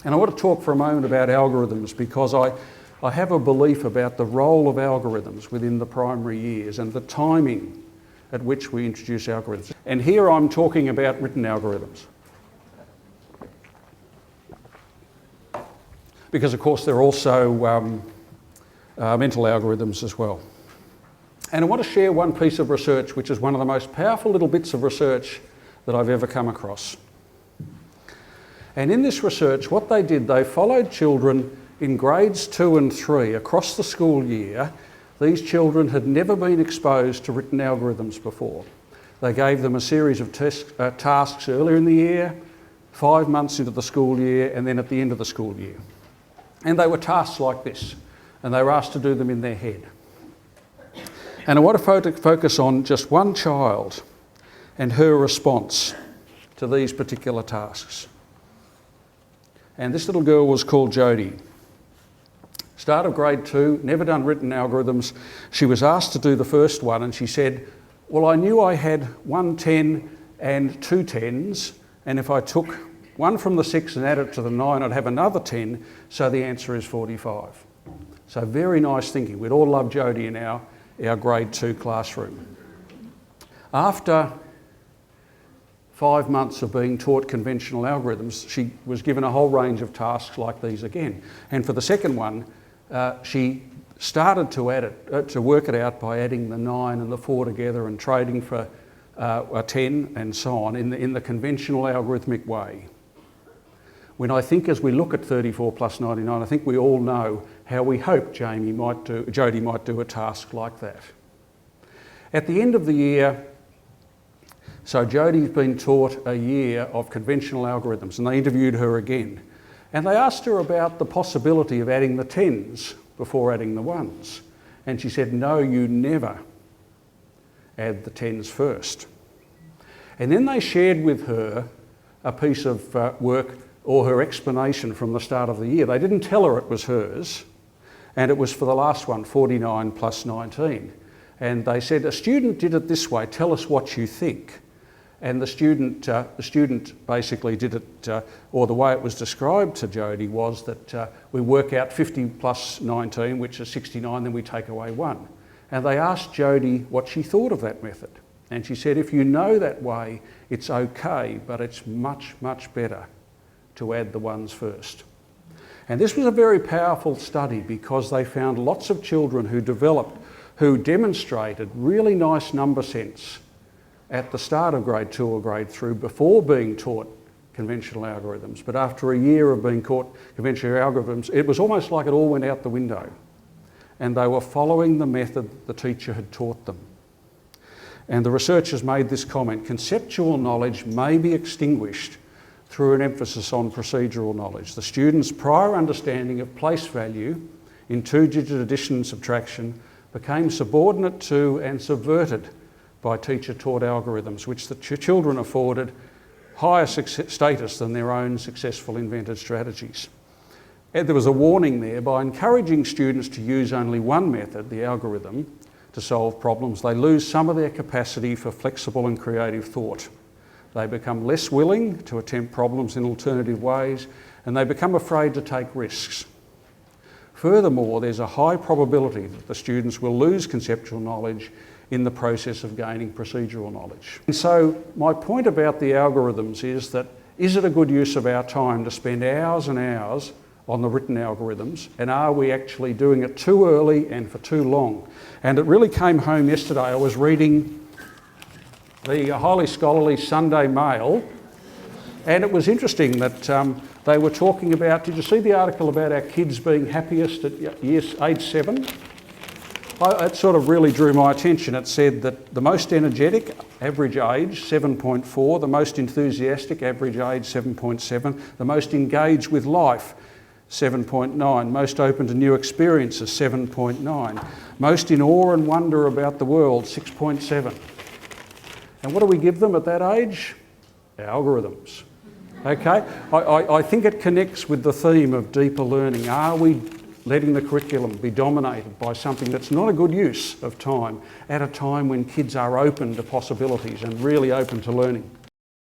And I want to talk for a moment about algorithms because I have a belief about the role of algorithms within the primary years and the timing at which we introduce algorithms. And here I'm talking about written algorithms. Because of course there are also mental algorithms as well. And I want to share one piece of research which is one of the most powerful little bits of research that I've ever come across. And in this research, what they did, they followed children in grades 2 and 3 across the school year. These children had never been exposed to written algorithms before. They gave them a series of tasks earlier in the year, 5 months into the school year, and then at the end of the school year. And they were tasks like this, and they were asked to do them in their head. And I want to focus on just one child and her response to these particular tasks. And this little girl was called Jodie. Start of grade 2, never done written algorithms. She was asked to do the first one and she said, well, I knew I had 1 10 and 2 10s, and if I took 1 from the 6 and added it to the 9, I'd have another 10, so the answer is 45. So very nice thinking. We'd all love Jodie in our grade 2 classroom. After 5 months of being taught conventional algorithms, she was given a whole range of tasks like these again. And for the second one, she started to work it out by adding the 9 and the 4 together and trading for a 10 and so on in the conventional algorithmic way. When I think as we look at 34 plus 99, I think we all know how we hope Jodie might do a task like that. At the end of the year, so Jodie's been taught a year of conventional algorithms, and they interviewed her again. And they asked her about the possibility of adding the 10s before adding the 1s. And she said, no, you never add the 10s first. And then they shared with her a piece of work or her explanation from the start of the year. They didn't tell her it was hers, and it was for the last one, 49 plus 19. And they said, a student did it this way, tell us what you think. And the student basically did it, or the way it was described to Jodie was that we work out 50 plus 19, which is 69, then we take away 1. And they asked Jodie what she thought of that method. And she said, if you know that way, it's okay, but it's much, much better to add the 1s first. And this was a very powerful study because they found lots of children who demonstrated really nice number sense at the start of grade 2 or grade 3 before being taught conventional algorithms. But after a year of being taught conventional algorithms, it was almost like it all went out the window. And they were following the method the teacher had taught them. And the researchers made this comment, conceptual knowledge may be extinguished through an emphasis on procedural knowledge. The student's prior understanding of place value in 2-digit addition and subtraction became subordinate to and subverted by teacher-taught algorithms, which the children afforded higher status than their own successful invented strategies. And there was a warning there, by encouraging students to use only one method, the algorithm, to solve problems, they lose some of their capacity for flexible and creative thought. They become less willing to attempt problems in alternative ways, and they become afraid to take risks. Furthermore, there's a high probability that the students will lose conceptual knowledge in the process of gaining procedural knowledge. And so my point about the algorithms is that, is it a good use of our time to spend hours and hours on the written algorithms, and are we actually doing it too early and for too long? And it really came home yesterday. I was reading the highly scholarly Sunday Mail, and it was interesting that they were talking about, did you see the article about our kids being happiest at age 7? It sort of really drew my attention. It said that the most energetic, average age 7.4, the most enthusiastic, average age 7.7, the most engaged with life 7.9, most open to new experiences 7.9, most in awe and wonder about the world 6.7. And what do we give them at that age? Algorithms. Okay, I think it connects with the theme of deeper learning. Are we letting the curriculum be dominated by something that's not a good use of time at a time when kids are open to possibilities and really open to learning?